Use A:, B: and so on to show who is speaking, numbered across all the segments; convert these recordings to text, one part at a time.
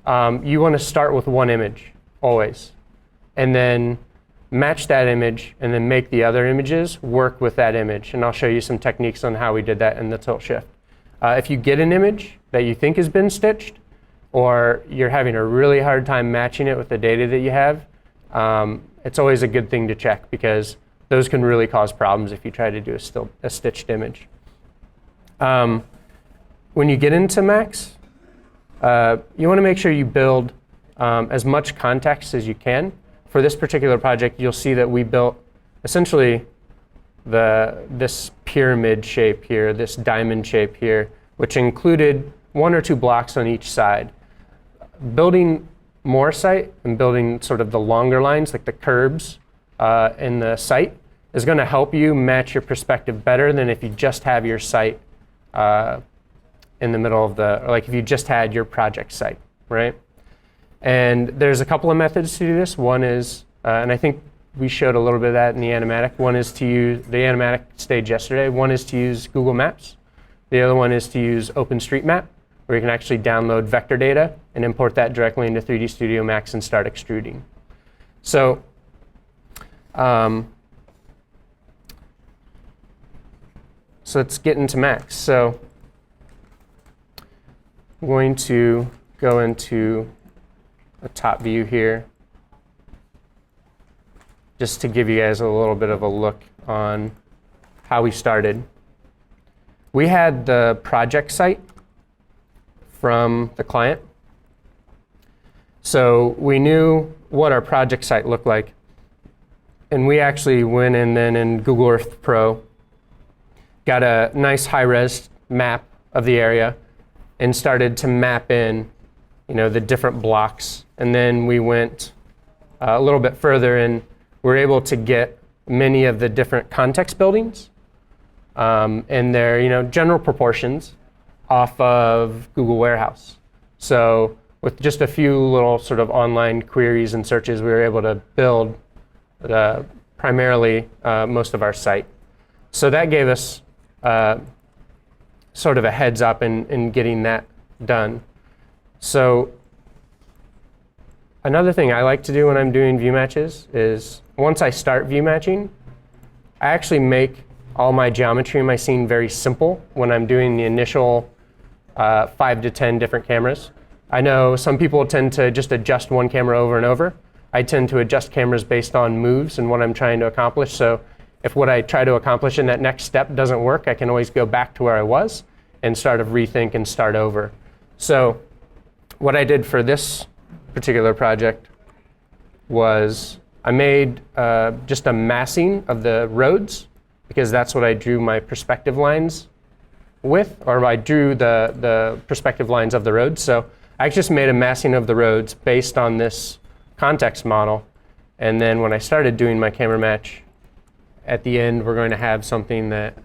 A: you want to start with one image, always. And then match that image, and then make the other images work with that image. And I'll show you some techniques on how we did that in the tilt shift. If you get an image that you think has been stitched, or you're having a really hard time matching it with the data that you have, it's always a good thing to check, because those can really cause problems if you try to do a stitched image. When you get into Max, you want to make sure you build as much context as you can. For this particular project, you'll see that we built essentially this pyramid shape here, this diamond shape here, which included 1 or 2 blocks on each side. Building more site and building sort of the longer lines, like the curbs in the site, is going to help you match your perspective better than if you just have your site in the middle of or like if you just had your project site, right? And there's a couple of methods to do this. One is, and I think we showed a little bit of that in the animatic. One is to use the animatic stage yesterday. One is to use Google Maps. The other one is to use OpenStreetMap, where you can actually download vector data and import that directly into 3D Studio Max and start extruding. So let's get into Max. So I'm going to go into a top view here, just to give you guys a little bit of a look on how we started. We had the project site from the client. So we knew what our project site looked like. And we actually went in then in Google Earth Pro, got a nice high-res map of the area, and started to map in, the different blocks. And then we went a little bit further, and we're able to get many of the different context buildings and their general proportions off of Google Warehouse. So with just a few little sort of online queries and searches, we were able to build primarily most of our site. So that gave us sort of a heads up in getting that done. So another thing I like to do when I'm doing view matches is once I start view matching, I actually make all my geometry in my scene very simple when I'm doing the initial 5 to 10 different cameras. I know some people tend to just adjust one camera over and over. I tend to adjust cameras based on moves and what I'm trying to accomplish. So if what I try to accomplish in that next step doesn't work, I can always go back to where I was and sort of rethink and start over. So what I did for this particular project was I made just a massing of the roads, because that's what I drew my perspective lines with, or I drew the perspective lines of the roads. So I just made a massing of the roads based on this context model. And then when I started doing my camera match, at the end, we're going to have something that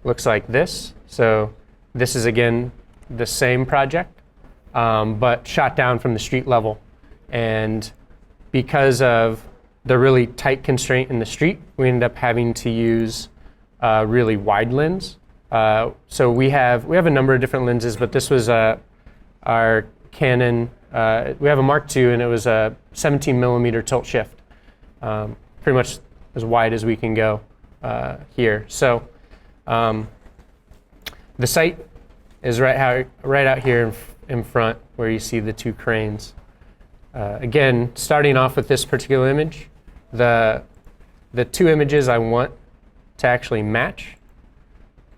A: looks like this. So this is, again, the same project, but shot down from the street level. And because of the really tight constraint in the street, we ended up having to use a really wide lens. So we have a number of different lenses, but this was our Canon. We have a Mark II, and it was a 17 millimeter tilt shift, pretty much as wide as we can go here. So the site is right out here in front, where you see the 2 cranes. Again, starting off with this particular image, the 2 images I want to actually match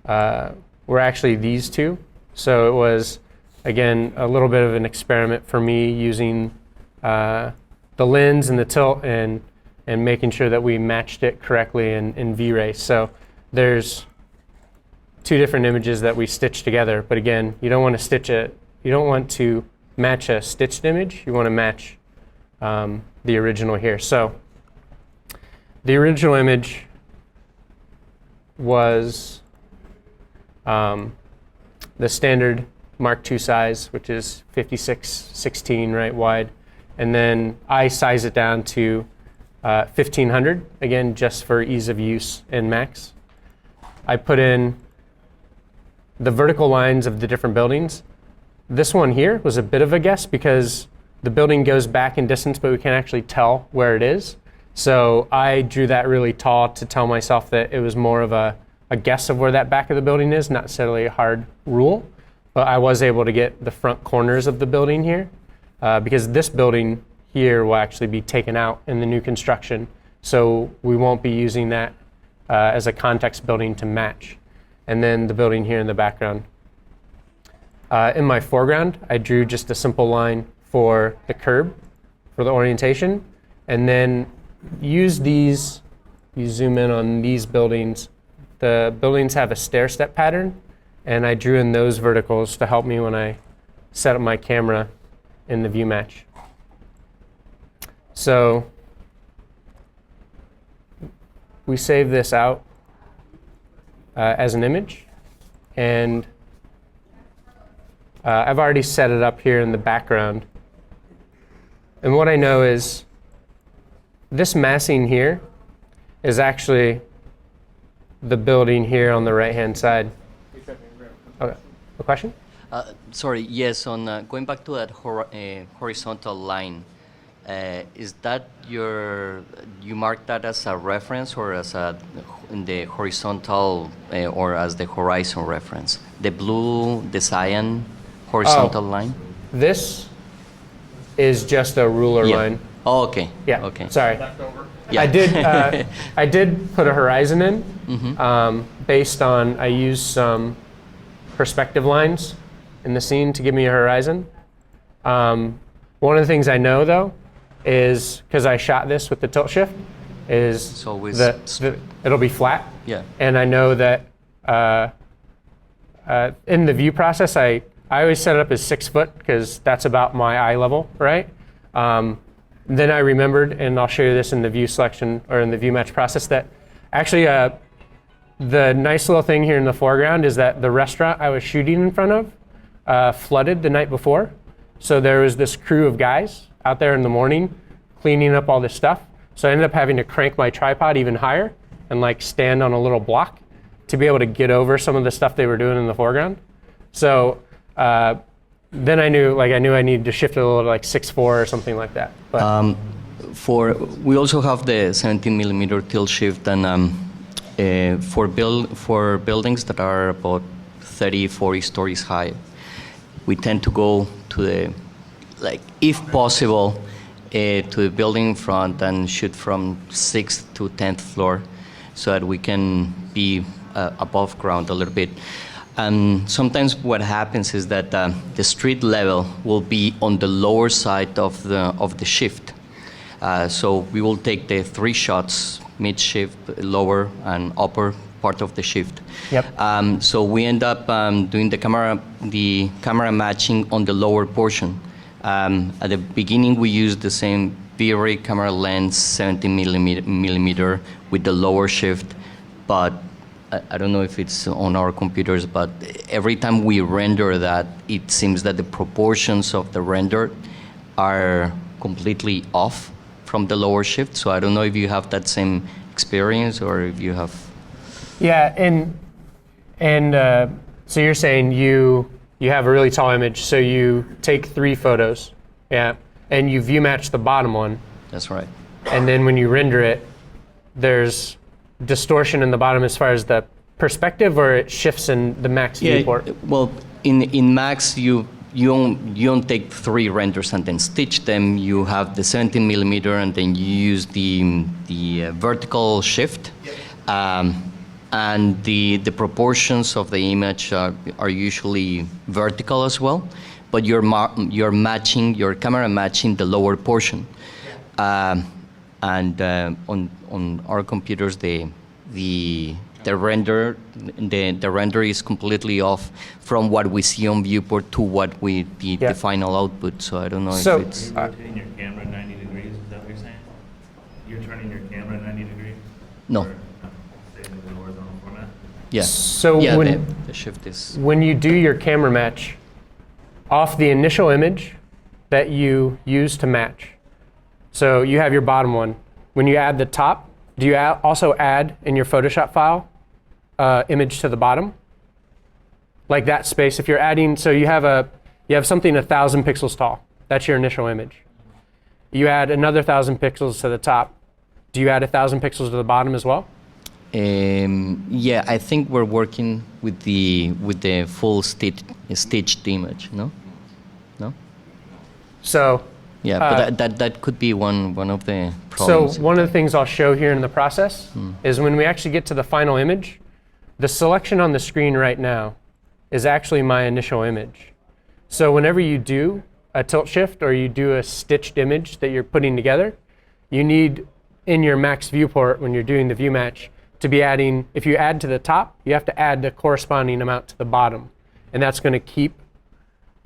A: were actually these 2. So it was, again, a little bit of an experiment for me using the lens and the tilt and making sure that we matched it correctly in V-Ray. So there's 2 different images that we stitched together. But again, you don't want to match a stitched image. You want to match the original here. So the original image was the standard Mark II size, which is 56/16 right wide. And then I size it down to 1500, again, just for ease of use in Max. I put in the vertical lines of the different buildings. This one here was a bit of a guess because the building goes back in distance, but we can't actually tell where it is. So I drew that really tall to tell myself that it was more of a guess of where that back of the building is, not necessarily a hard rule. But I was able to get the front corners of the building here because this building here will actually be taken out in the new construction. So we won't be using that as a context building to match. And then the building here in the background. In my foreground, I drew just a simple line for the curb, for the orientation, and then use these, you zoom in on these buildings. The buildings have a stair-step pattern, and I drew in those verticals to help me when I set up my camera in the view match. So we save this out as an image, and I've already set it up here in the background. And what I know is this massing here is actually the building here on the right-hand side. Okay. A question?
B: Sorry, yes, on going back to that horizontal line, is that you mark that as a reference or as the horizontal or as the horizon reference? The blue, the cyan horizontal line?
A: This is just a ruler line.
B: Oh, okay.
A: Yeah.
B: Okay.
A: Sorry.
B: Yeah.
A: I did put a horizon in based on, I used some perspective lines in the scene to give me a horizon. One of the things I know though is, because I shot this with the tilt shift, is it'll be flat.
B: Yeah.
A: And I know that in the view process, I always set it up as 6 foot because that's about my eye level, right? Then I remembered, and I'll show you this in the view selection or in the view match process, that actually the nice little thing here in the foreground is that the restaurant I was shooting in front of flooded the night before. So there was this crew of guys out there in the morning cleaning up all this stuff. So I ended up having to crank my tripod even higher and like stand on a little block to be able to get over some of the stuff they were doing in the foreground. So then I knew I needed to shift it a little to like 6'4" or something like that. But
B: we also have the 17mm tilt shift, and for buildings that are about 30, 40 stories high, we tend to go to the, if possible, to the building in front and shoot from 6th to 10th floor so that we can be above ground a little bit. And sometimes what happens is that the street level will be on the lower side of the shift. So we will take the 3 shots, mid shift, lower and upper part of the shift.
A: Yep.
B: So we end up doing the camera matching on the lower portion. At the beginning, we used the same V-Ray camera lens, 17mm with the lower shift, but I don't know if it's on our computers, but every time we render that, it seems that the proportions of the render are completely off from the lower shift. So I don't know if you have that same experience or if you have.
A: Yeah, and so you're saying you have a really tall image, so you take 3 photos, yeah, and you view match the bottom one.
B: That's right.
A: And then when you render it, there's distortion in the bottom as far as the perspective, or it shifts in the max viewport?
B: Well, in max you don't take 3 renders and then stitch them. You have the 17mm and then you use the vertical shift. And the proportions of the image are usually vertical as well, but you're matching, your camera matching the lower portion. And on our computers, the render is completely off from what we see on viewport to what the final output. So I don't know if it's.
C: You're rotating your camera 90 degrees. Is that what you're saying? You're turning your camera 90 degrees.
B: No.
C: Staying in the horizontal format.
B: Yeah.
A: So
B: yeah,
A: when
B: the shift is.
A: When you do your camera match, off the initial image that you use to match, so you have your bottom one. When you add the top, do you also add in your Photoshop file image to the bottom? like that space, if you're adding, so you have something 1,000 pixels tall. That's your initial image. You add another 1,000 pixels to the top. Do you add 1,000 pixels to the bottom as well?
B: Yeah, I think we're working with the full stitched image. No.
A: So.
B: Yeah, but that could be one of the problems.
A: So one of the things I'll show here in the process is when we actually get to the final image, the selection on the screen right now is actually my initial image. So whenever you do a tilt shift or you do a stitched image that you're putting together, you need in your max viewport when you're doing the view match to be adding, if you add to the top, you have to add the corresponding amount to the bottom. And that's going to keep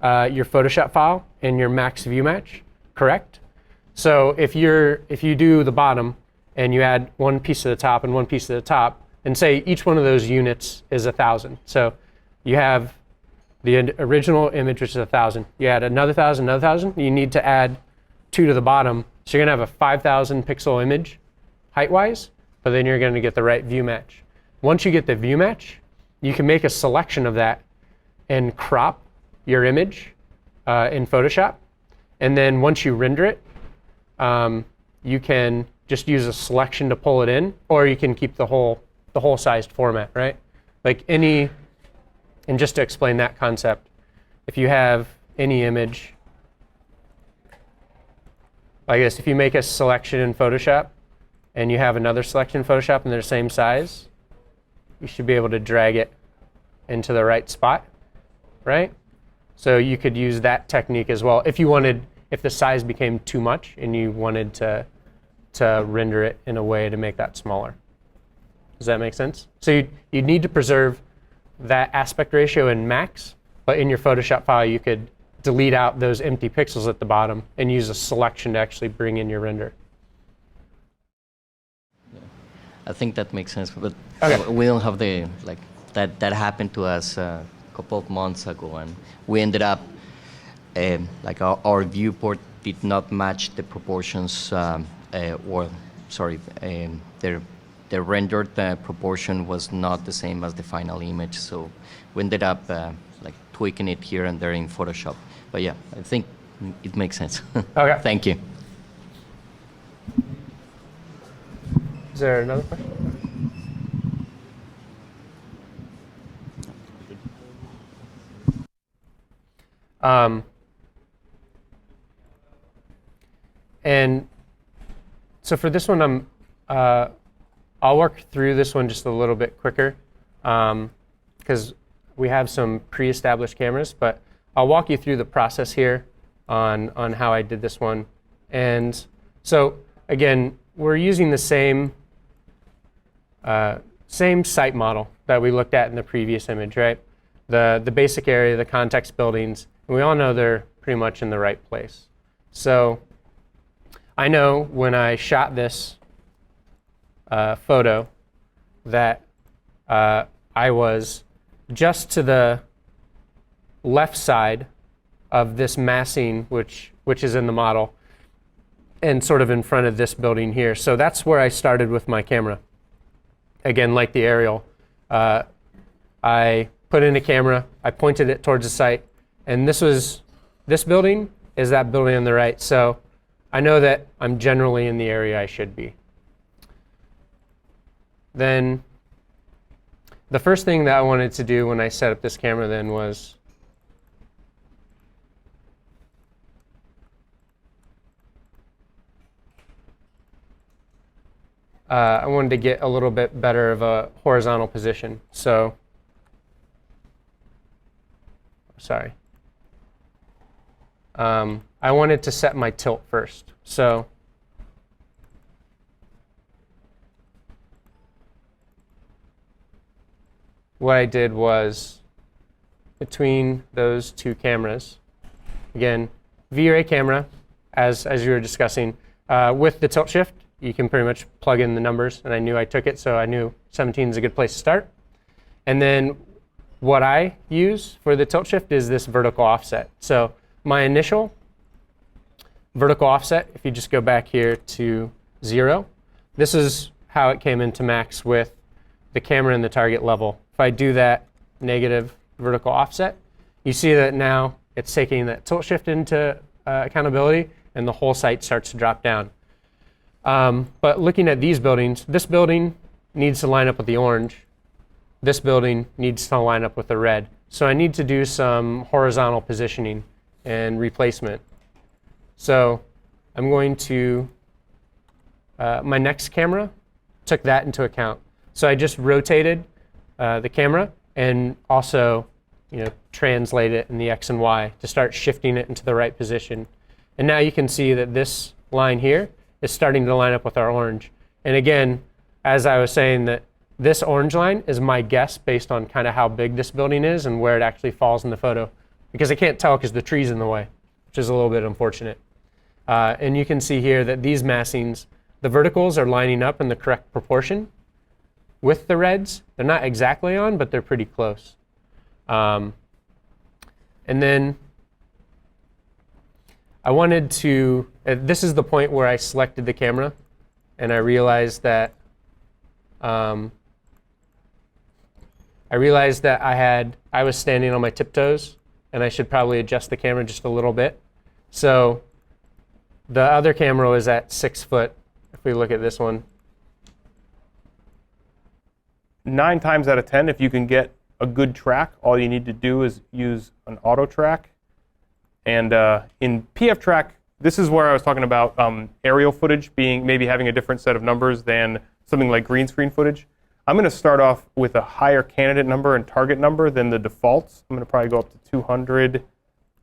A: your Photoshop file in your max view match correct. So if you do the bottom and you add one piece to the top and one piece to the top, and say each one of those units is 1,000. So you have the original image, which is 1,000. You add another 1,000, another 1,000. You need to add 2 to the bottom. So you're going to have a 5,000 pixel image height-wise, but then you're going to get the right view match. Once you get the view match, you can make a selection of that and crop your image in Photoshop. And then once you render it, you can just use a selection to pull it in, or you can keep the whole sized format, right? Like and just to explain that concept, if you have any image, like this, if you make a selection in Photoshop and you have another selection in Photoshop and they're the same size, you should be able to drag it into the right spot, right? So you could use that technique as well if the size became too much and you wanted to render it in a way to make that smaller. Does that make sense? So you need to preserve that aspect ratio in max, but in your Photoshop file you could delete out those empty pixels at the bottom and use a selection to actually bring in your render.
B: Yeah. I think that makes sense, but
A: okay.
B: We don't have that happened to us couple of months ago, and we ended up our viewport did not match the proportions, the rendered proportion was not the same as the final image. So we ended up tweaking it here and there in Photoshop. But yeah, I think it makes sense.
A: Okay.
B: Thank you.
A: Is there another question? And so for this one, I'll work through this one just a little bit quicker because we have some pre-established cameras, but I'll walk you through the process here on how I did this one. And so again, we're using the same site model that we looked at in the previous image, right? The basic area, the context buildings, and we all know they're pretty much in the right place. So I know when I shot this photo that I was just to the left side of this massing, which is in the model, and sort of in front of this building here. So that's where I started with my camera. Again, like the aerial, I put in a camera, I pointed it towards the site, and this building is that building on the right. So I know that I'm generally in the area I should be. Then the first thing that I wanted to do when I set up this camera then was I wanted to get a little bit better of a horizontal position. So, sorry. I wanted to set my tilt first. So what I did was between those two cameras, again, V-Ray camera, as you were discussing, with the tilt shift, you can pretty much plug in the numbers, and I knew I took it, so I knew 17 is a good place to start. And then what I use for the tilt shift is this vertical offset. So my initial vertical offset, if you just go back here to 0, this is how it came into max with the camera and the target level. If I do that, negative vertical offset, you see that now it's taking that tilt shift into accountability, and the whole site starts to drop down. But looking at these buildings, this building needs to line up with the orange. This building needs to line up with the red. So I need to do some horizontal positioning and replacement. So I'm going to, my next camera took that into account. So I just rotated the camera and also translate it in the X and Y to start shifting it into the right position. And now you can see that this line here is starting to line up with our orange. And again, as I was saying, that this orange line is my guess based on kind of how big this building is and where it actually falls in the photo. Because I can't tell because the tree's in the way, which is a little bit unfortunate. And you can see here that these massings, the verticals are lining up in the correct proportion with the reds. They're not exactly on, but they're pretty close. And then I wanted to, this is the point where I selected the camera and I realized that I was standing on my tiptoes and I should probably adjust the camera just a little bit. So the other camera was at 6 foot. If we look at this one,
D: 9 times out of 10, if you can get a good track, all you need to do is use an auto track. And in PF track, this is where I was talking about aerial footage maybe having a different set of numbers than something like green screen footage. I'm going to start off with a higher candidate number and target number than the defaults. I'm going to probably go up to 200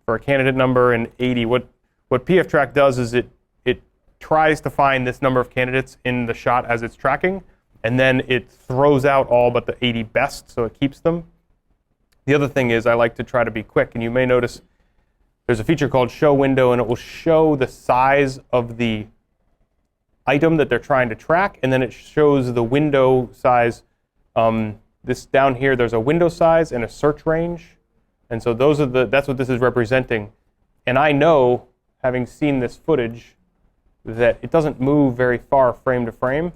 D: for a candidate number and 80. What PF track does is it tries to find this number of candidates in the shot as it's tracking, and then it throws out all but the 80 best, so it keeps them. The other thing is I like to try to be quick, and you may notice there's a feature called Show Window, and it will show the size of the item that they're trying to track, and then it shows the window size. This down here, there's a window size and a search range, and so that's what this is representing. And I know, having seen this footage, that it doesn't move very far frame to frame.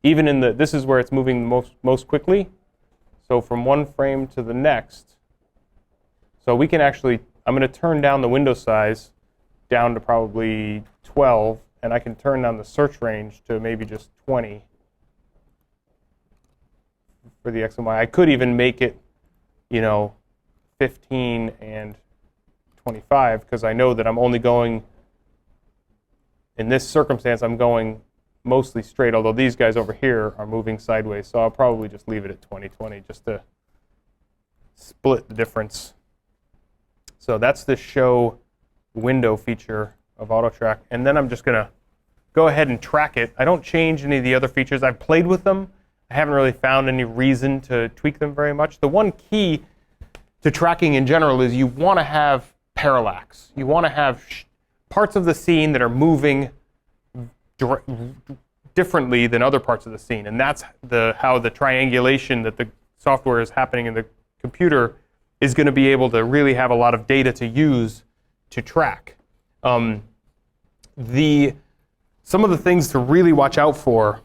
D: Even this is where it's moving most quickly. So from one frame to the next. So we can actually, I'm going to turn down the window size down to probably 12, and I can turn down the search range to maybe just 20 for the X and Y. I could even make it, 15 and 25, because I know that I'm only going, in this circumstance, I'm going mostly straight, although these guys over here are moving sideways. So I'll probably just leave it at 20/20 just to split the difference. So that's the show window feature of AutoTrack. And then I'm just going to go ahead and track it. I don't change any of the other features. I've played with them. I haven't really found any reason to tweak them very much. The one key to tracking in general is you want to have parallax. You want to have parts of the scene that are moving differently than other parts of the scene, and that's how the triangulation that the software is happening in the computer is going to be able to really have a lot of data to use to track. Some of the things to really watch out for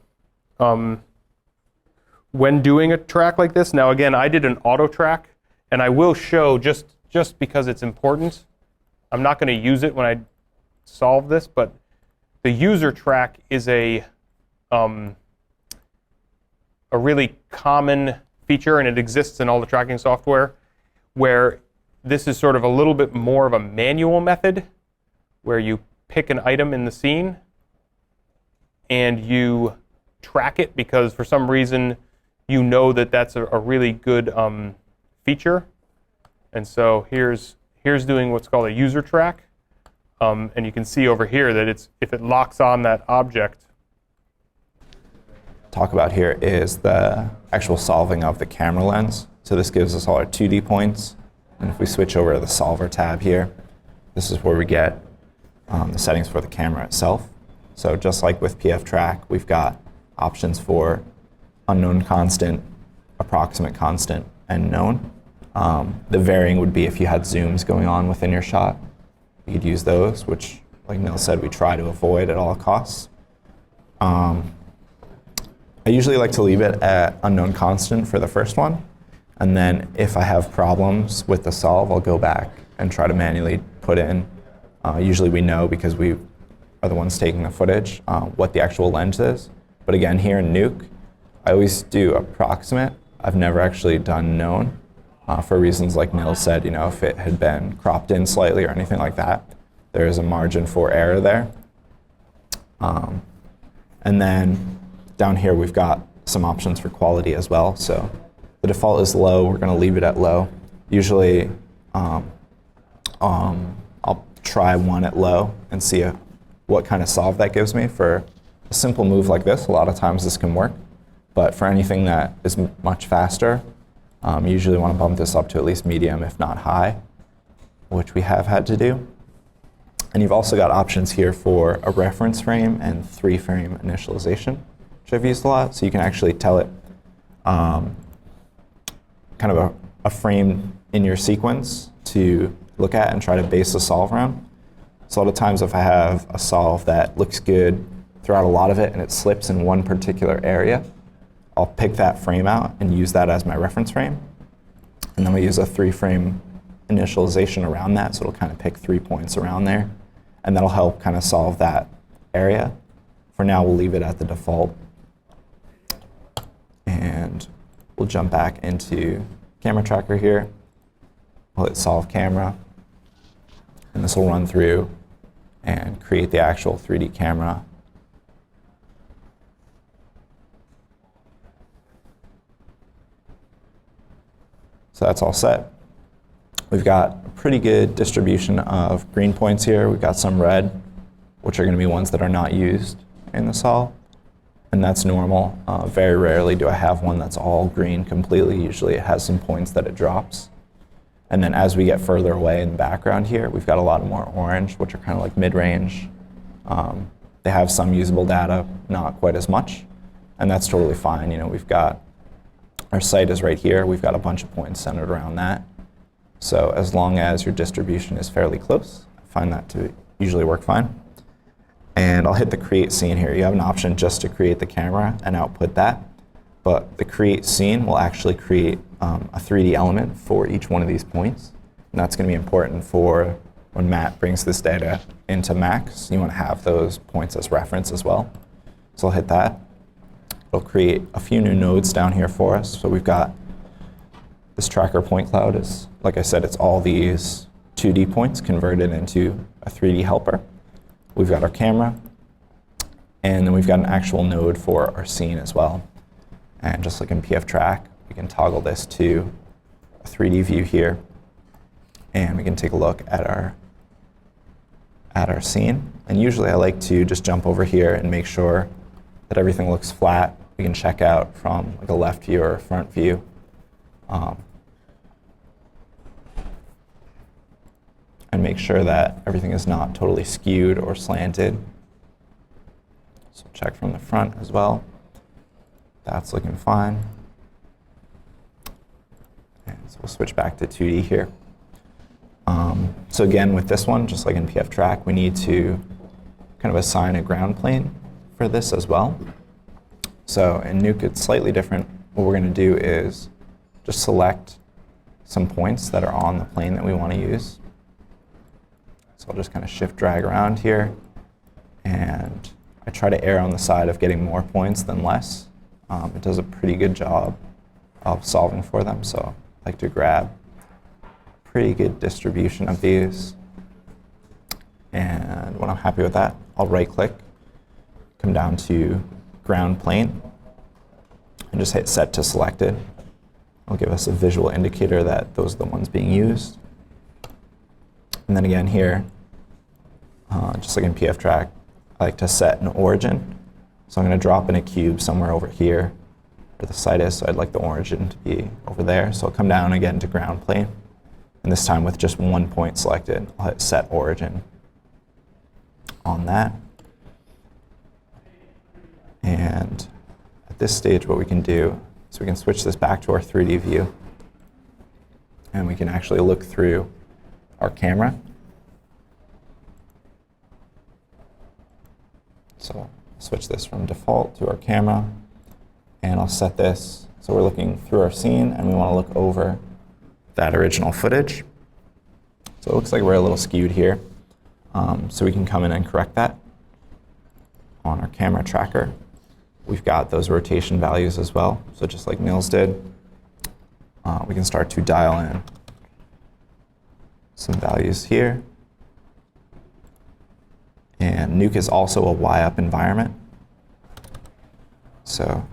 D: when doing a track like this. Now again, I did an auto track, and I will show just because it's important. I'm not going to use it when I solve this, but the user track is a really common feature, and it exists in all the tracking software, where this is sort of a little bit more of a manual method, where you pick an item in the scene and you track it because for some reason you know that that's a really good feature. And so here's doing what's called a user track. And you can see over here that if it locks on that object.
E: Talk about here is the actual solving of the camera lens. So this gives us all our 2D points. And if we switch over to the solver tab here, this is where we get the settings for the camera itself. So just like with PF track, we've got options for unknown constant, approximate constant, and known. The varying would be if you had zooms going on within your shot. You could use those, which, like Neil said, we try to avoid at all costs. I usually like to leave it at unknown constant for the first one. And then if I have problems with the solve, I'll go back and try to manually put in. Usually we know, because we are the ones taking the footage, what the actual lens is. But again, here in Nuke, I always do approximate. I've never actually done known, for reasons like Nils said, if it had been cropped in slightly or anything like that, there is a margin for error there. And then down here we've got some options for quality as well. So the default is low, we're going to leave it at low. Usually I'll try one at low and see what kind of solve that gives me. For a simple move like this, a lot of times this can work. But for anything that is much faster, you usually want to bump this up to at least medium, if not high, which we have had to do. And you've also got options here for a reference frame and 3-frame initialization, which I've used a lot. So you can actually tell it kind of a frame in your sequence to look at and try to base the solve around. So a lot of times if I have a solve that looks good throughout a lot of it and it slips in one particular area, I'll pick that frame out and use that as my reference frame. And then we use a 3-frame initialization around that, so it'll kind of pick 3 points around there. And that'll help kind of solve that area. For now, we'll leave it at the default. And we'll jump back into camera tracker here. We'll hit solve camera. And this will run through and create the actual 3D camera. So that's all set. We've got a pretty good distribution of green points here. We've got some red, which are going to be ones that are not used in the solve. And that's normal. Very rarely do I have one that's all green completely. Usually it has some points that it drops. And then as we get further away in the background here, we've got a lot more orange, which are kind of like mid-range. They have some usable data, not quite as much. And that's totally fine. We've got our site is right here. We've got a bunch of points centered around that. So as long as your distribution is fairly close, I find that to usually work fine. And I'll hit the create scene here. You have an option just to create the camera and output that. But the create scene will actually create a 3D element for each one of these points. And that's going to be important for when Matt brings this data into Max. You want to have those points as reference as well. So I'll hit that. It'll create a few new nodes down here for us. So we've got this tracker point cloud is, like I said, it's all these 2D points converted into a 3D helper. We've got our camera, and then we've got an actual node for our scene as well. And just like in PF Track, we can toggle this to a 3D view here, and we can take a look at our scene. And usually I like to just jump over here and make sure that everything looks flat. We can check out from like a left view or a front view. And make sure that everything is not totally skewed or slanted. So check from the front as well. That's looking fine. And so we'll switch back to 2D here. So again, with this one, just like in PF Track, we need to kind of assign a ground plane for this as well. So in Nuke, it's slightly different. What we're going to do is just select some points that are on the plane that we want to use. So I'll just kind of shift drag around here, and I try to err on the side of getting more points than less. It does a pretty good job of solving for them, so I like to grab a pretty good distribution of these. And when I'm happy with that, I'll right-click, come down to ground plane, and just hit set to selected. It'll give us a visual indicator that those are the ones being used. And then again here, just like in PF Track, I like to set an origin. So I'm going to drop in a cube somewhere over here where the site is. So I'd like the origin to be over there. So I'll come down again to ground plane. And this time with just one point selected, I'll hit set origin on that. And at this stage, what we can do is we can switch this back to our 3D view. And we can actually look through our camera. So I'll switch this from default to our camera, and I'll set this so So we're looking through our scene, and we want to look over that original footage. So it looks like we're a little skewed here. So we can come in and correct that on our camera tracker. We've got those rotation values as well. So just like Nils did, we can start to dial in some values here. And Nuke is also a Y-up environment. So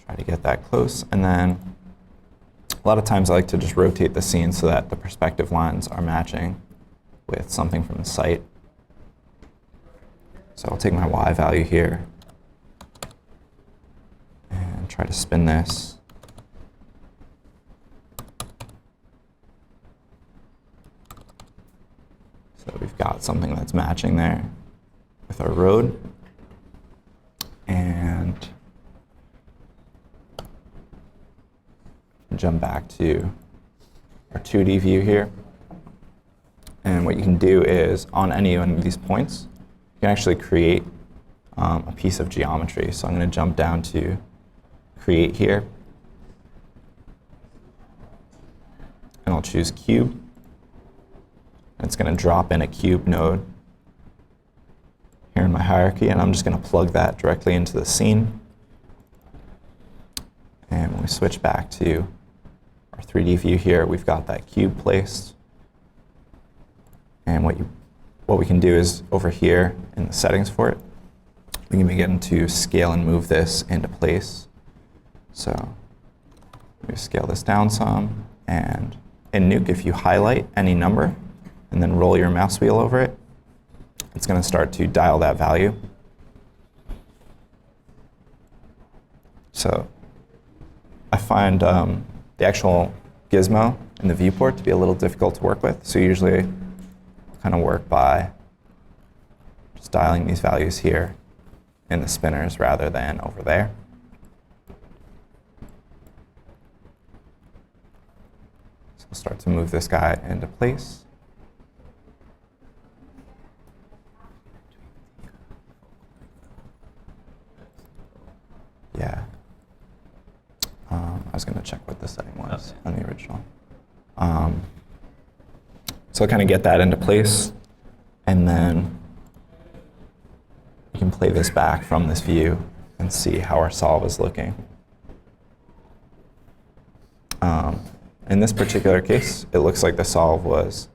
E: try to get that close, and then a lot of times I like to just rotate the scene so that the perspective lines are matching with something from the site. So I'll take my Y value here and try to spin this. So we've got something that's matching there with our road. And jump back to our 2D view here. And what you can do is, on any one of these points, you can actually create a piece of geometry. So I'm going to jump down to Create here. And I'll choose Cube. And it's going to drop in a cube node here in my hierarchy. And I'm just going to plug that directly into the scene. And when we switch back to our 3D view here, we've got that cube placed. And what we can do is, over here in the settings for it, we can begin to scale and move this into place. So we scale this down some, and in Nuke, if you highlight any number and then roll your mouse wheel over it, it's going to start to dial that value. So I find the actual gizmo in the viewport to be a little difficult to work with. So usually kind of work by just dialing these values here in the spinners rather than over there. So we'll start to move this guy into place. Yeah. I was going to check what the setting was on the original. So I'll kind of get that into place, and then you can play this back from this view and see how our solve is looking. In this particular case, it looks like the solve was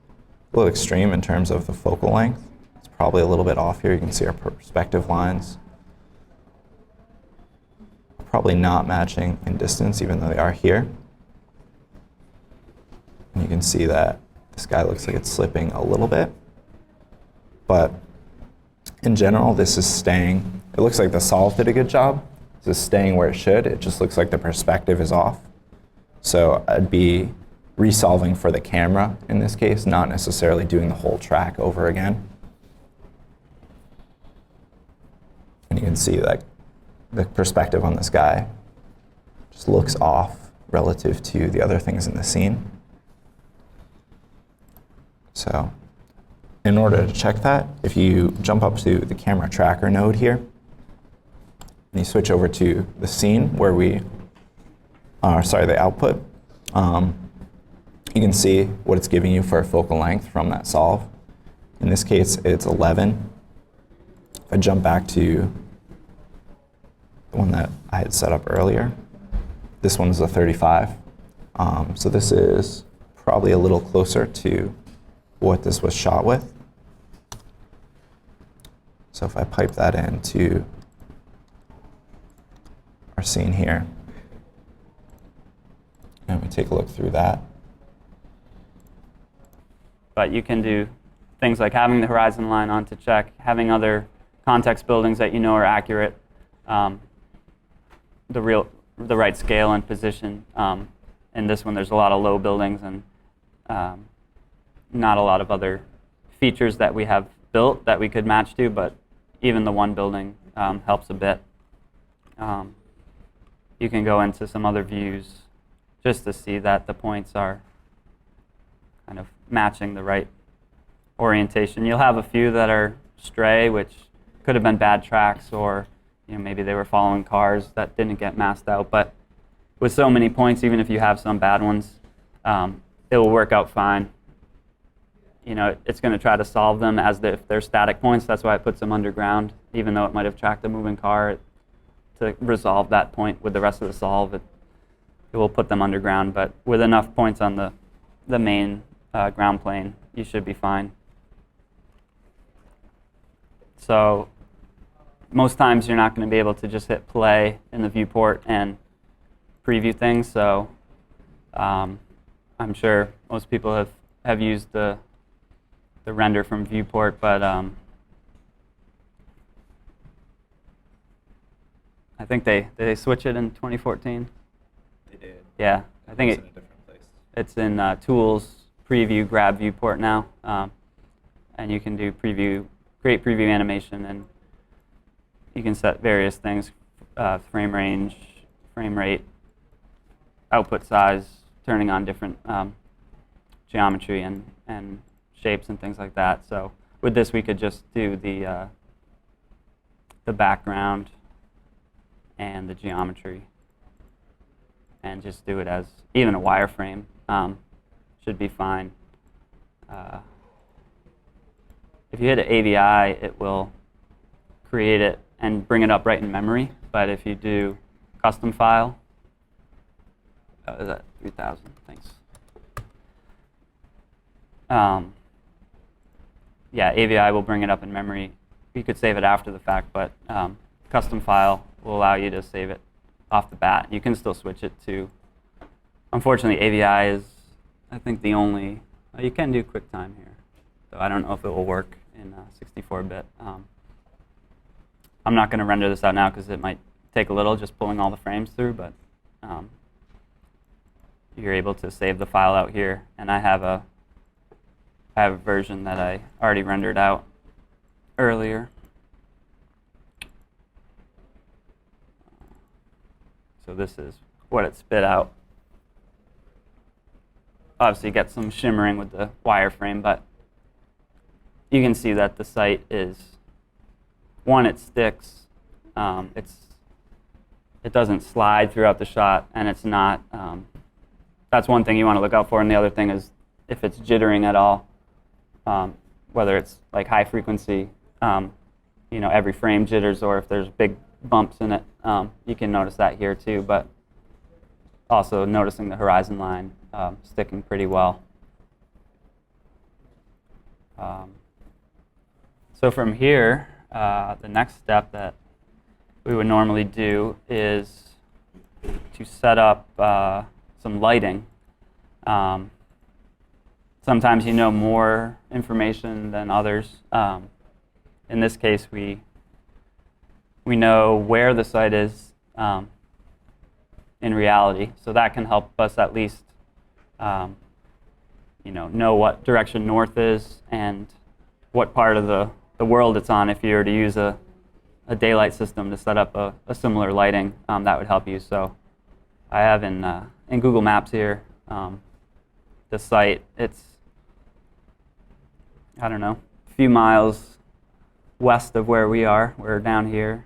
E: a little extreme in terms of the focal length. It's probably a little bit off here. You can see our perspective lines probably not matching in distance, even though they are here. And you can see that this guy looks like it's slipping a little bit. But in general, this is staying. It looks like the solve did a good job. This is staying where it should. It just looks like the perspective is off. So I'd be resolving for the camera in this case, not necessarily doing the whole track over again. And you can see that the perspective on this guy just looks off relative to the other things in the scene. So in order to check that, if you jump up to the camera tracker node here, and you switch over to the scene where we are, the output, you can see what it's giving you for a focal length from that solve. In this case, it's 11. If I jump back to the one that I had set up earlier, this one is a 35. So this is probably a little closer to what this was shot with. So if I pipe that into our scene here, and we take a look through that.
F: But you can do things like having the horizon line on to check, having other context buildings that you know are accurate, the right scale and position. In this one, there's a lot of low buildings and not a lot of other features that we have built that we could match to, but even the one building helps a bit. You can go into some other views just to see that the points are kind of matching the right orientation. You'll have a few that are stray, which could have been bad tracks, or maybe they were following cars that didn't get masked out. But with so many points, even if you have some bad ones, it will work out fine. It's going to try to solve them as if they're static points. That's why it puts them underground, even though it might have tracked a moving car. To resolve that point with the rest of the solve, it will put them underground. But with enough points on the main ground plane, you should be fine. So most times you're not going to be able to just hit play in the viewport and preview things. So I'm sure most people have used the render from viewport, but I think they switch it in 2014.
E: They did.
F: Yeah, I think
E: It's in a different place.
F: it's in Tools, Preview, Grab Viewport now, and you can do create preview animation, and you can set various things: frame range, frame rate, output size, turning on different geometry and shapes and things like that. So with this, we could just do the background and the geometry, and just do it as even a wireframe. Should be fine. If you hit an AVI, it will create it and bring it up right in memory. But if you do custom file, is that 3000? Thanks. Yeah, AVI will bring it up in memory. You could save it after the fact, but custom file will allow you to save it off the bat. You can still switch it to, unfortunately, AVI is, I think, the only, you can do QuickTime here. So I don't know if it will work in 64-bit. I'm not going to render this out now because it might take a little just pulling all the frames through, but you're able to save the file out here. And I have a version that I already rendered out earlier. So this is what it spit out. Obviously, you get some shimmering with the wireframe, but you can see that the site is, one, it sticks. It doesn't slide throughout the shot, and it's not. That's one thing you want to look out for, and the other thing is if it's jittering at all, whether it's like high frequency, every frame jitters, or if there's big bumps in it. You can notice that here too, but also noticing the horizon line sticking pretty well. So from here, the next step that we would normally do is to set up some lighting. Sometimes you know more information than others. In this case, we know where the site is in reality, so that can help us at least know what direction north is and what part of the world it's on. If you were to use a daylight system to set up a similar lighting, that would help you. So I have in Google Maps here the site. It's, I don't know, a few miles west of where we are. We're down here.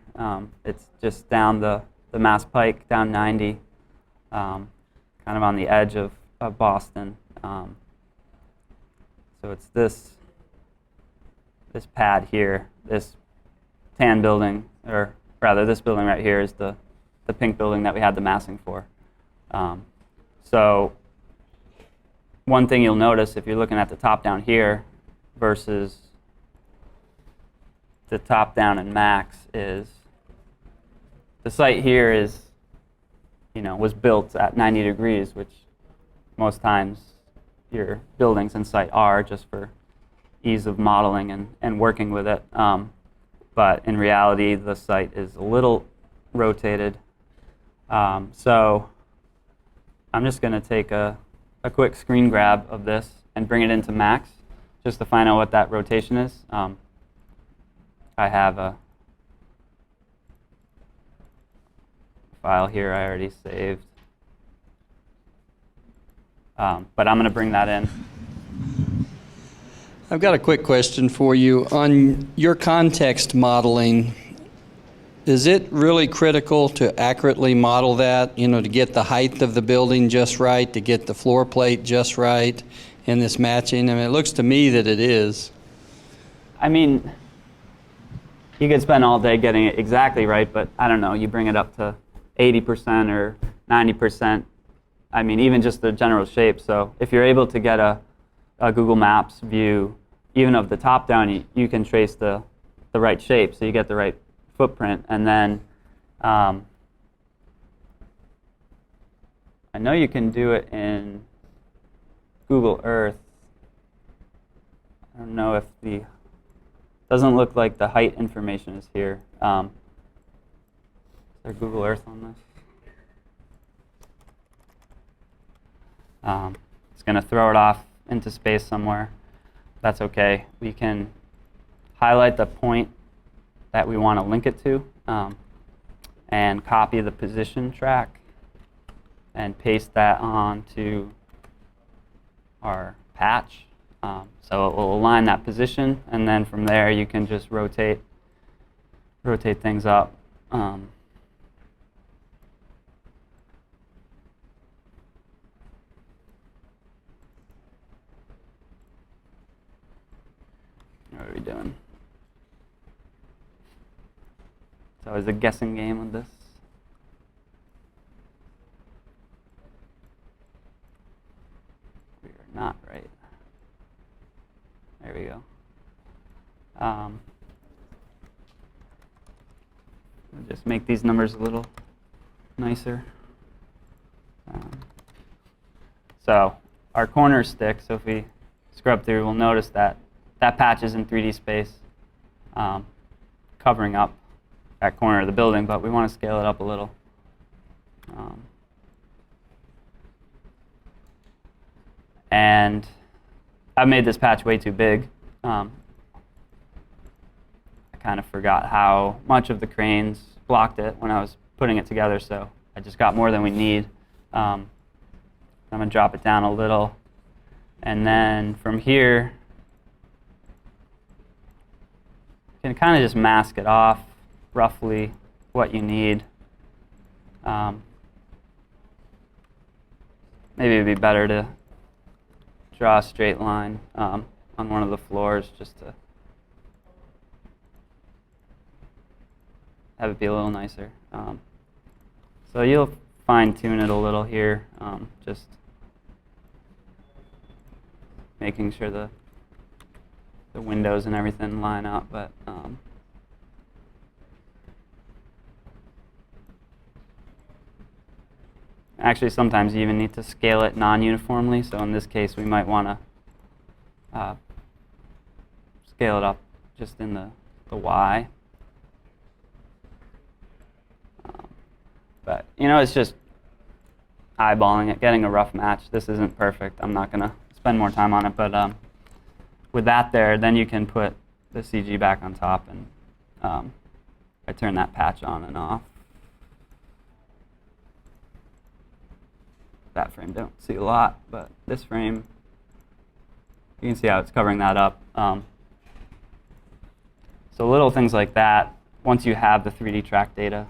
F: It's just down the Mass Pike, down 90, kind of on the edge of Boston. So it's this pad here, this tan building, or rather this building right here is the pink building that we had the massing for. So one thing you'll notice if you're looking at the top down here versus the top down in Max is the site here is, was built at 90 degrees, which most times your buildings in site are, just for ease of modeling and working with it. But in reality, the site is a little rotated. So I'm just going to take a quick screen grab of this and bring it into Max just to find out what that rotation is. I have a file here I already saved. But I'm going to bring that in.
G: I've got a quick question for you. On your context modeling, is it really critical to accurately model that, you know, to get the height of the building just right, to get the floor plate just right, and this matching? I mean, it looks to me that it is.
F: I mean, you could spend all day getting it exactly right, but I don't know, you bring it up to 80% or 90%. I mean, even just the general shape. So if you're able to get a Google Maps view, even of the top down, you can trace the right shape, so you get the right footprint. And then I know you can do it in Google Earth. I don't know if doesn't look like the height information is here. Is there Google Earth on this? It's going to throw it off into space somewhere. That's okay. We can highlight the point that we want to link it to and copy the position track and paste that onto our patch. So it will align that position, and then from there you can just rotate things up. What are we doing? So it's a guessing game with this. We are not right. There we go. We'll just make these numbers a little nicer. So our corners stick, so if we scrub through, we'll notice that that patch is in 3D space, covering up that corner of the building, but we want to scale it up a little. And I've made this patch way too big. I kind of forgot how much of the cranes blocked it when I was putting it together, so I just got more than we need. I'm going to drop it down a little. And then from here, you can kind of just mask it off roughly what you need. Maybe it'd be better to draw a straight line on one of the floors just to have it be a little nicer. So you'll fine-tune it a little here, just making sure the windows and everything line up, but actually sometimes you even need to scale it non-uniformly, so in this case we might want to scale it up just in the Y. But you know, it's just eyeballing it, getting a rough match. This isn't perfect. I'm not going to spend more time on it, but with that there, then you can put the CG back on top, and I turn that patch on and off. That frame don't see a lot, but this frame, you can see how it's covering that up. So little things like that, once you have the 3D track data,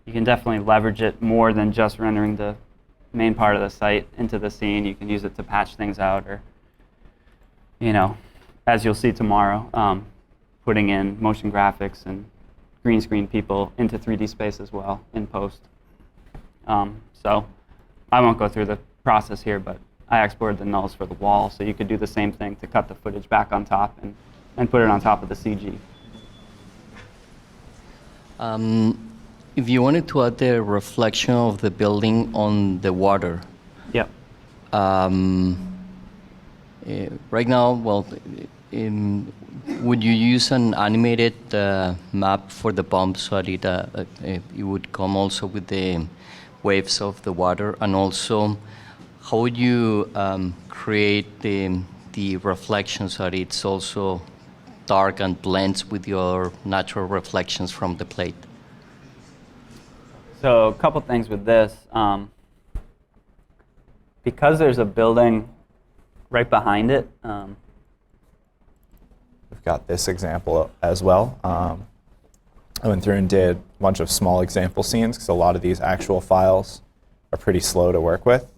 F: you can definitely leverage it more than just rendering the main part of the site into the scene. You can use it to patch things out, or, you know, as you'll see tomorrow, putting in motion graphics and green screen people into 3D space as well in post. So I won't go through the process here, but I exported the nulls for the wall, so you could do the same thing to cut the footage back on top and put it on top of the CG.
B: If you wanted to add the reflection of the building on the water,
F: Yep.
B: right now, well, would you use an animated map for the bump so that it would come also with the waves of the water? And also, how would you create the reflection so that it's also dark and blends with your natural reflections from the plate?
F: So a couple things with this. Because there's a building right behind it,
E: We've got this example as well. I went through and did a bunch of small example scenes because a lot of these actual files are pretty slow to work with.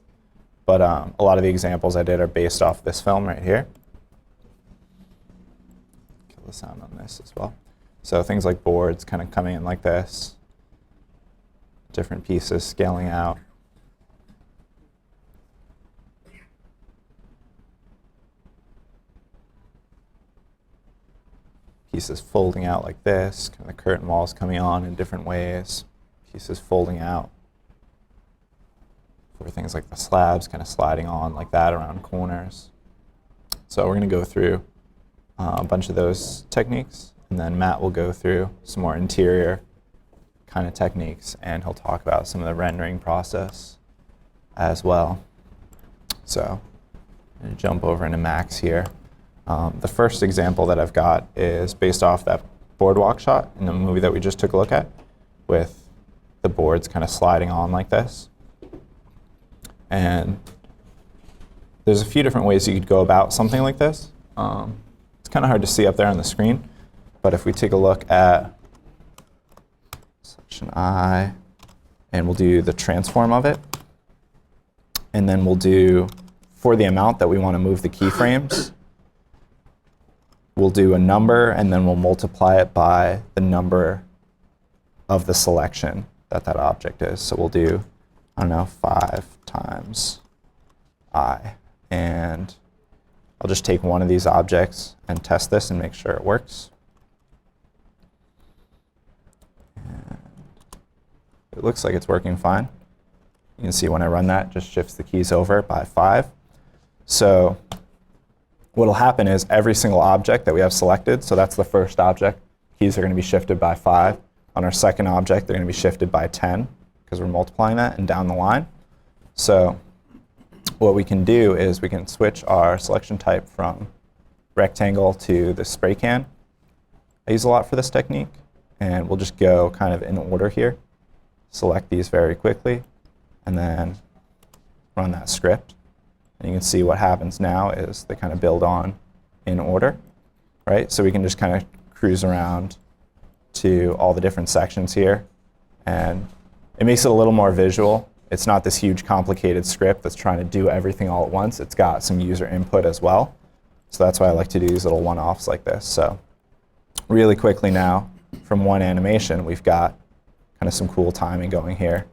E: But a lot of the examples I did are based off this film right here. Kill the sound on this as well. So things like boards kind of coming in like this, different pieces scaling out. Pieces folding out like this, kind of the curtain walls coming on in different ways, pieces folding out. For things like the slabs kind of sliding on like that around corners. So we're going to go through a bunch of those techniques, and then Matt will go through some more interior kind of techniques, and he'll talk about some of the rendering process as well. So I'm going to jump over into Max here. The first example that I've got is based off that boardwalk shot in the movie that we just took a look at, with the boards kind of sliding on like this. And there's a few different ways you could go about something like this. It's kind of hard to see up there on the screen, but if we take a look at section I, and we'll do the transform of it, and then we'll do, for the amount that we want to move the keyframes, we'll do a number, and then we'll multiply it by the number of the selection that that object is. So we'll do, I don't know, 5 times I. And I'll just take one of these objects and test this and make sure it works. And it looks like it's working fine. You can see when I run that, it just shifts the keys over by 5. So what'll happen is every single object that we have selected, so that's the first object, keys are going to be shifted by 5. On our second object, they're going to be shifted by 10, because we're multiplying that, and down the line. So what we can do is we can switch our selection type from rectangle to the spray can. I use a lot for this technique, and we'll just go kind of in order here. Select these very quickly, and then run that script. And you can see what happens now is they kind of build on in order, right? So we can just kind of cruise around to all the different sections here, and it makes it a little more visual. It's not this huge complicated script that's trying to do everything all at once. It's got some user input as well. So that's why I like to do these little one-offs like this. So really quickly now, from one animation, we've got kind of some cool timing going here.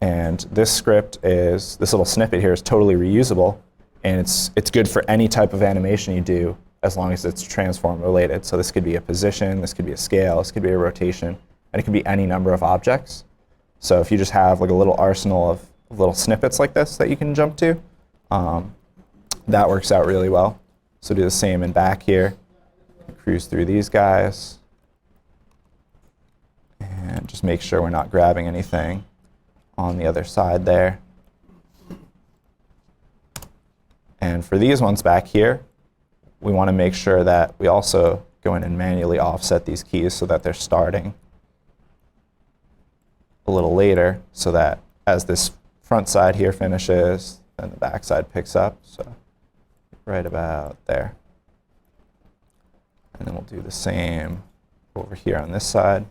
E: And this script is, this little snippet here is totally reusable, and it's good for any type of animation you do as long as it's transform related. So this could be a position, this could be a scale, this could be a rotation, and it could be any number of objects. So if you just have like a little arsenal of little snippets like this that you can jump to, that works out really well. So do the same in back here. Cruise through these guys. And just make sure we're not grabbing anything on the other side there. And for these ones back here, we want to make sure that we also go in and manually offset these keys so that they're starting a little later, so that as this front side here finishes, then the back side picks up. So right about there. And then we'll do the same over here on this side.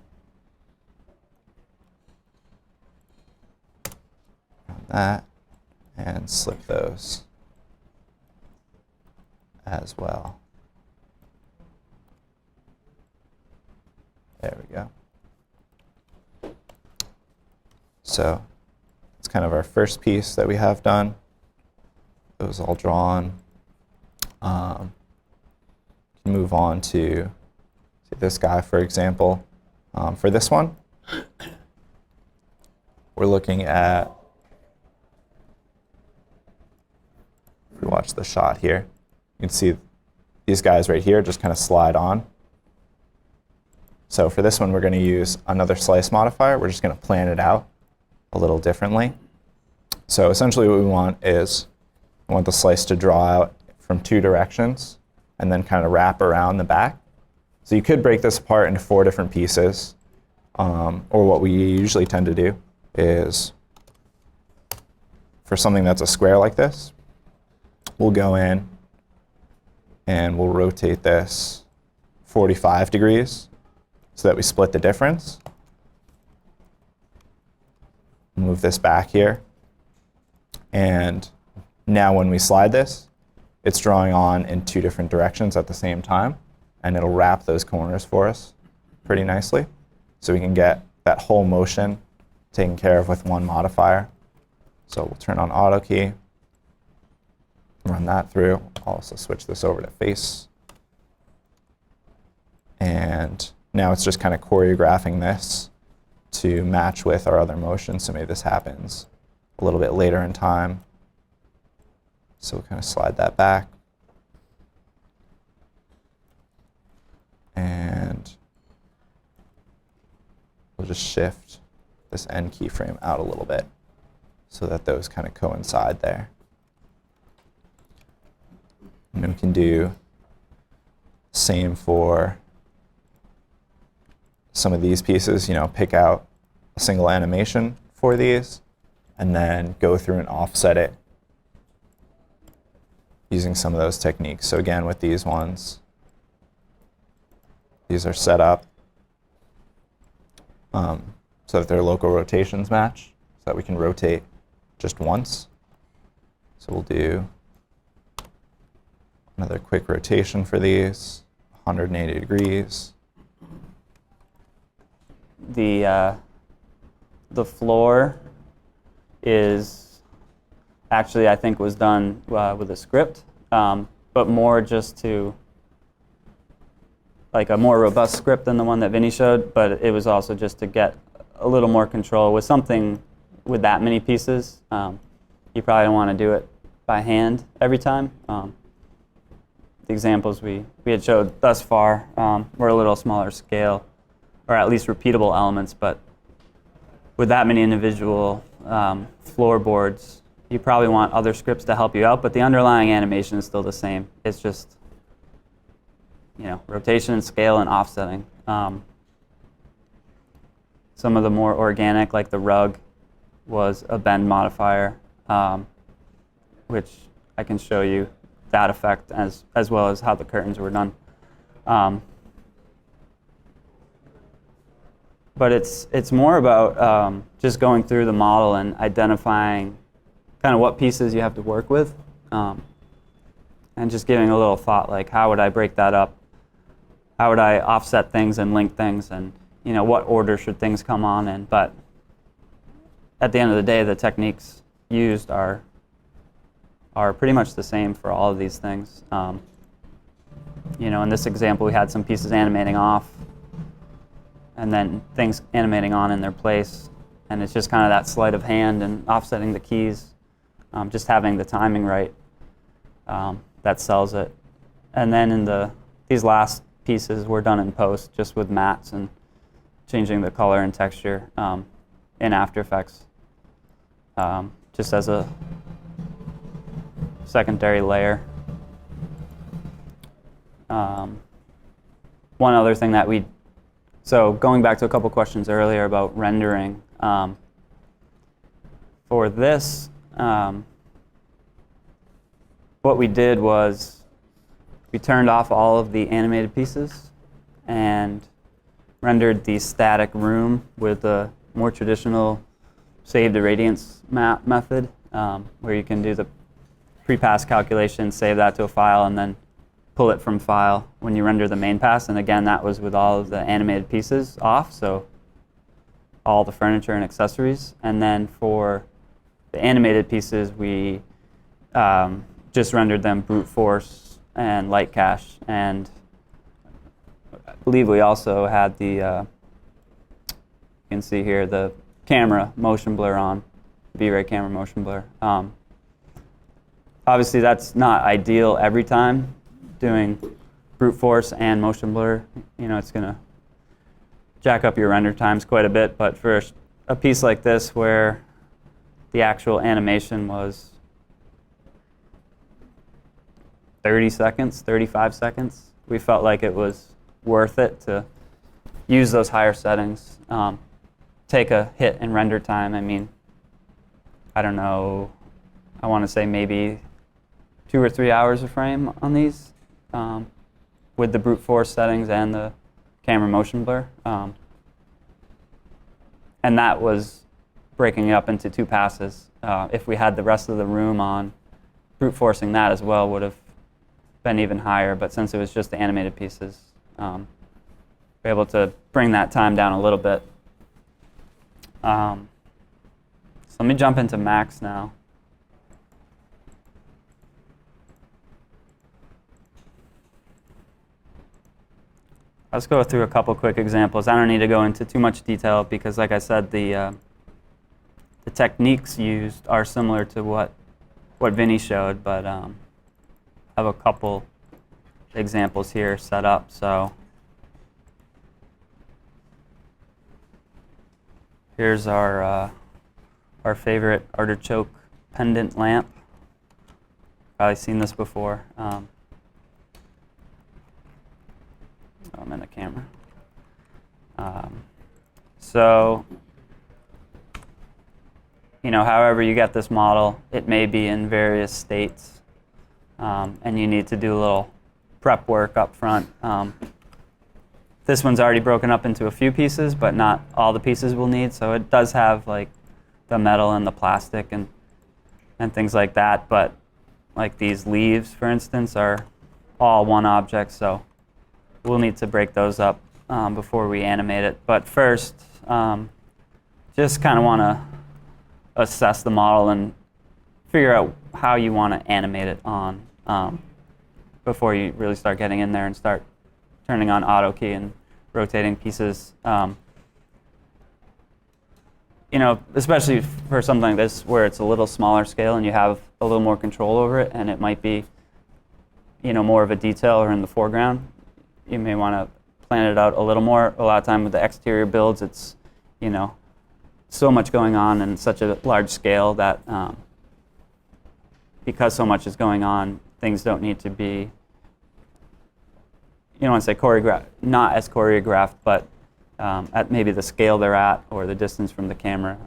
E: On that, and slip those as well. There we go. So it's kind of our first piece that we have done. Those all drawn. Can move on to this guy, for example. For this one, we're looking at, if we watch the shot here, you can see these guys right here just kind of slide on. So for this one, we're going to use another slice modifier. We're just going to plan it out a little differently. So essentially what we want is, we want the slice to draw out from 2 directions and then kind of wrap around the back. So you could break this apart into 4 different pieces. or what we usually tend to do is, for something that's a square like this, we'll go in and we'll rotate this 45 degrees so that we split the difference. Move this back here. And now when we slide this, it's drawing on in 2 different directions at the same time, and it'll wrap those corners for us pretty nicely. So we can get that whole motion taken care of with one modifier. So we'll turn on auto key, run that through. I'll also switch this over to face. And now it's just kind of choreographing this to match with our other motions. So maybe this happens a little bit later in time. So we'll kind of slide that back. And we'll just shift this end keyframe out a little bit so that those kind of coincide there. And then we can do same for some of these pieces, you know, pick out a single animation for these and then go through and offset it using some of those techniques. So again, with these ones, these are set up so that their local rotations match, so that we can rotate just once. So we'll do another quick rotation for these, 180 degrees.
F: The floor is actually, I think, was done with a script, but more just to like a more robust script than the one that Vinny showed, but it was also just to get a little more control with something with that many pieces. You probably don't want to do it by hand every time. The examples we had showed thus far were a little smaller scale, or at least repeatable elements, but with that many individual floorboards, you probably want other scripts to help you out, but the underlying animation is still the same. It's just, you know, rotation and scale and offsetting. Some of the more organic, like the rug, was a bend modifier, which I can show you that effect as well as how the curtains were done. But it's more about just going through the model and identifying kind of what pieces you have to work with, and just giving a little thought, like how would I break that up? How would I offset things and link things, and you know, what order should things come on in? But at the end of the day, the techniques used are pretty much the same for all of these things. You know, in this example, we had some pieces animating off, and then things animating on in their place, and it's just kind of that sleight of hand and offsetting the keys, just having the timing right, that sells it. And then in these last pieces were done in post, just with mattes and changing the color and texture in After Effects, just as a secondary layer. One other thing that so going back to a couple questions earlier about rendering, for this, what we did was we turned off all of the animated pieces and rendered the static room with a more traditional save to radiance map method, where you can do the pre-pass calculation, save that to a file, and then pull it from file when you render the main pass. And again, that was with all of the animated pieces off, so all the furniture and accessories. And then for the animated pieces, we just rendered them brute force and light cache. And I believe we also had the, you can see here, the camera motion blur on, V-Ray camera motion blur. Obviously, that's not ideal every time, doing brute force and motion blur. You know, it's going to jack up your render times quite a bit, but for a piece like this where the actual animation was 30 seconds, 35 seconds, we felt like it was worth it to use those higher settings, take a hit in render time. I mean, I don't know, I want to say maybe 2 or 3 hours a frame on these with the brute force settings and the camera motion blur. And that was breaking it up into 2 passes. If we had the rest of the room on, brute forcing that as well would have been even higher, but since it was just the animated pieces, we're able to bring that time down a little bit. So let me jump into Max now. Let's go through a couple quick examples. I don't need to go into too much detail because, like I said, the techniques used are similar to what Vinny showed, but I have a couple examples here set up. So here's our favorite artichoke pendant lamp. Probably seen this before. I'm in the camera. So, you know, however you get this model, it may be in various states, and you need to do a little prep work up front. This one's already broken up into a few pieces, but not all the pieces we'll need. So it does have like the metal and the plastic and things like that. But like these leaves, for instance, are all one object. So we'll need to break those up before we animate it. But first, just kind of want to assess the model and figure out how you want to animate it on before you really start getting in there and start turning on auto key and rotating pieces. You know, especially for something like this where it's a little smaller scale and you have a little more control over it, and it might be, you know, more of a detail or in the foreground. You may want to plan it out a little more. A lot of time with the exterior builds, it's, you know, so much going on and such a large scale that because so much is going on, things don't need to be, you don't want to say choreographed, not as choreographed, but at maybe the scale they're at or the distance from the camera.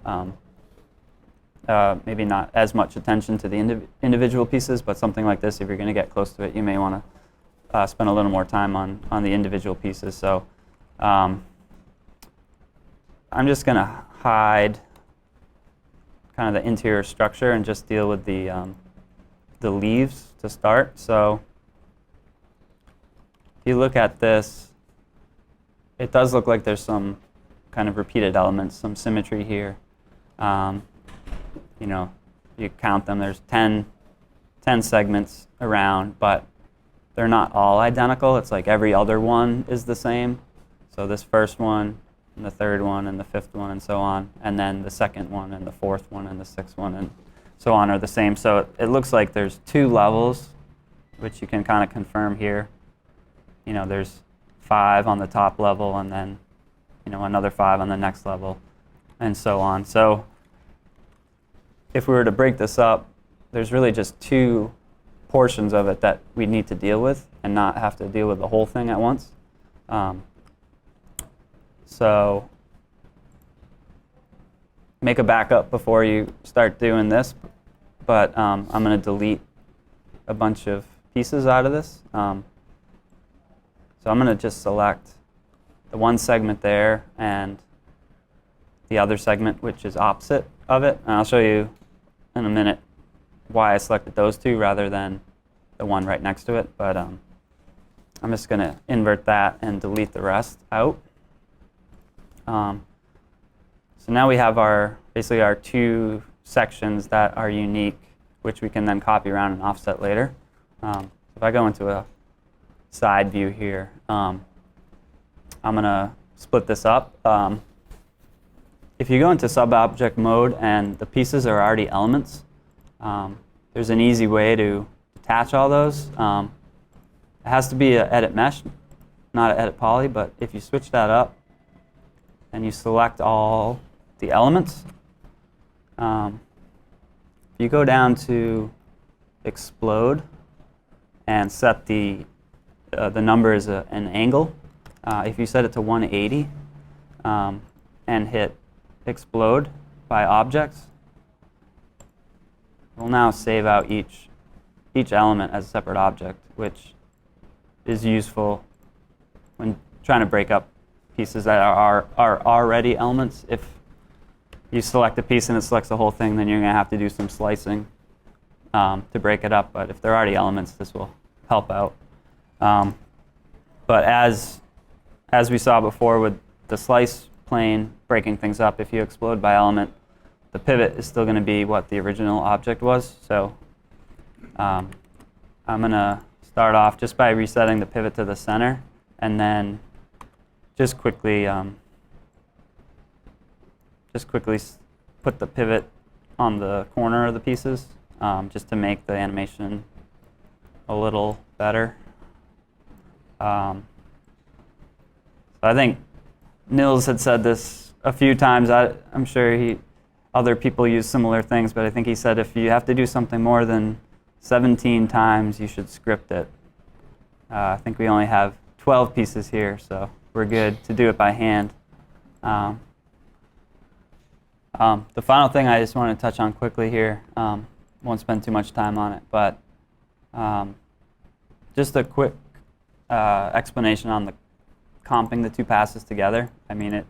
F: Maybe not as much attention to the individual pieces, but something like this, if you're going to get close to it, you may want to spend a little more time on the individual pieces. So I'm just going to hide kind of the interior structure and just deal with the leaves to start. So if you look at this, it does look like there's some kind of repeated elements, some symmetry here. You know, you count them, there's 10 segments around, but they're not all identical. It's like every other one is the same. So this first one, and the third one, and the fifth one, and so on. And then the second one, and the fourth one, and the sixth one, and so on are the same. So it looks like there's 2 levels, which you can kind of confirm here. You know, there's 5 on the top level, and then, you know, another 5 on the next level, and so on. So if we were to break this up, there's really just 2 portions of it that we need to deal with and not have to deal with the whole thing at once. So make a backup before you start doing this, but I'm going to delete a bunch of pieces out of this. So I'm going to just select the one segment there and the other segment, which is opposite of it. And I'll show you in a minute why I selected those 2 rather than the one right next to it. But I'm just going to invert that and delete the rest out. So now we have basically our 2 sections that are unique, which we can then copy around and offset later. If I go into a side view here, I'm going to split this up. If you go into sub-object mode and the pieces are already elements, there's an easy way to attach all those. It has to be an edit mesh, not an edit poly, but if you switch that up and you select all the elements, if you go down to explode and set the number as an angle, if you set it to 180 and hit explode by objects, we'll now save out each element as a separate object, which is useful when trying to break up pieces that are already elements. If you select a piece and it selects the whole thing, then you're going to have to do some slicing to break it up. But if they're already elements, this will help out. But as we saw before with the slice plane breaking things up, if you explode by element, the pivot is still going to be what the original object was. So I'm going to start off just by resetting the pivot to the center, and then just quickly put the pivot on the corner of the pieces, just to make the animation a little better. So I think Nils had said this a few times. I'm sure other people use similar things, but I think he said if you have to do something more than 17 times, you should script it. I think we only have 12 pieces here, so we're good to do it by hand. The final thing I just want to touch on quickly here, won't spend too much time on it, but just a quick explanation on the comping the two passes together. I mean,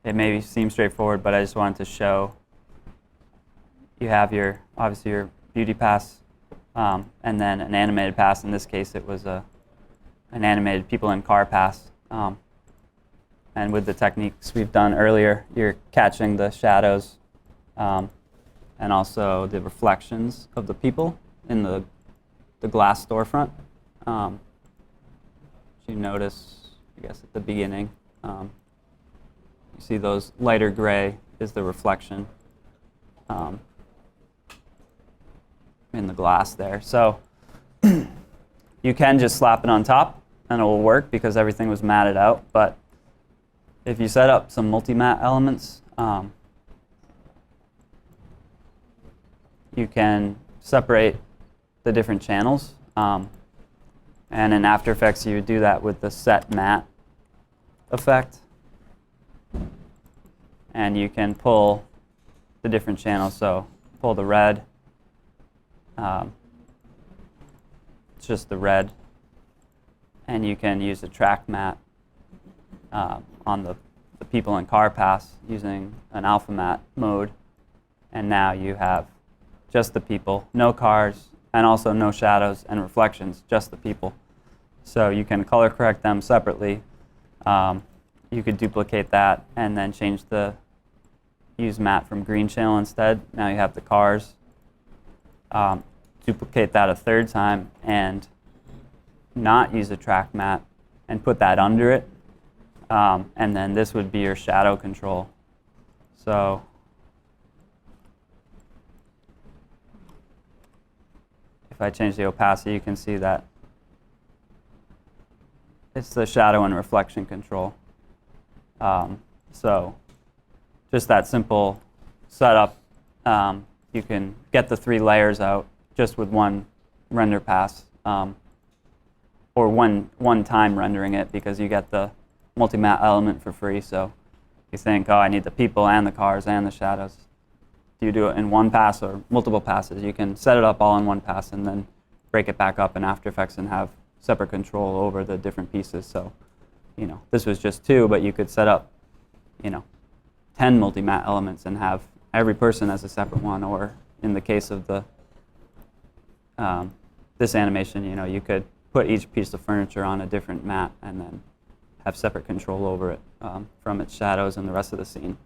F: it may seem straightforward, but I just wanted to show you have obviously your beauty pass, and then an animated pass. In this case, it was an animated people in car pass. And with the techniques we've done earlier, you're catching the shadows and also the reflections of the people in the glass storefront. You notice, I guess, at the beginning, you see those lighter gray is the reflection in the glass there. So you can just slap it on top and it will work because everything was matted out. But if you set up some multi-matte elements, you can separate the different channels. And in After Effects, you would do that with the set matte effect. And you can pull the different channels. So pull the red. It's just the red. And you can use a track matte on the people in car pass using an alpha matte mode. And now you have just the people, no cars, and also no shadows and reflections, just the people. So you can color correct them separately. You could duplicate that and then use matte from green channel instead. Now you have the cars. Duplicate that a third time and not use a track matte and put that under it. And then this would be your shadow control. So if I change the opacity, you can see that it's the shadow and reflection control. So just that simple setup, you can get the 3 layers out just with one render pass, or one time rendering it, because you get the multi-matte element for free. So you think, oh, I need the people and the cars and the shadows. Do you do it in one pass or multiple passes? You can set it up all in one pass and then break it back up in After Effects and have separate control over the different pieces. So, this was just 2, but you could set up, 10 multi-matte elements and have every person as a separate one. Or in the case of this animation, you could put each piece of furniture on a different mat and then have separate control over it from its shadows and the rest of the scene.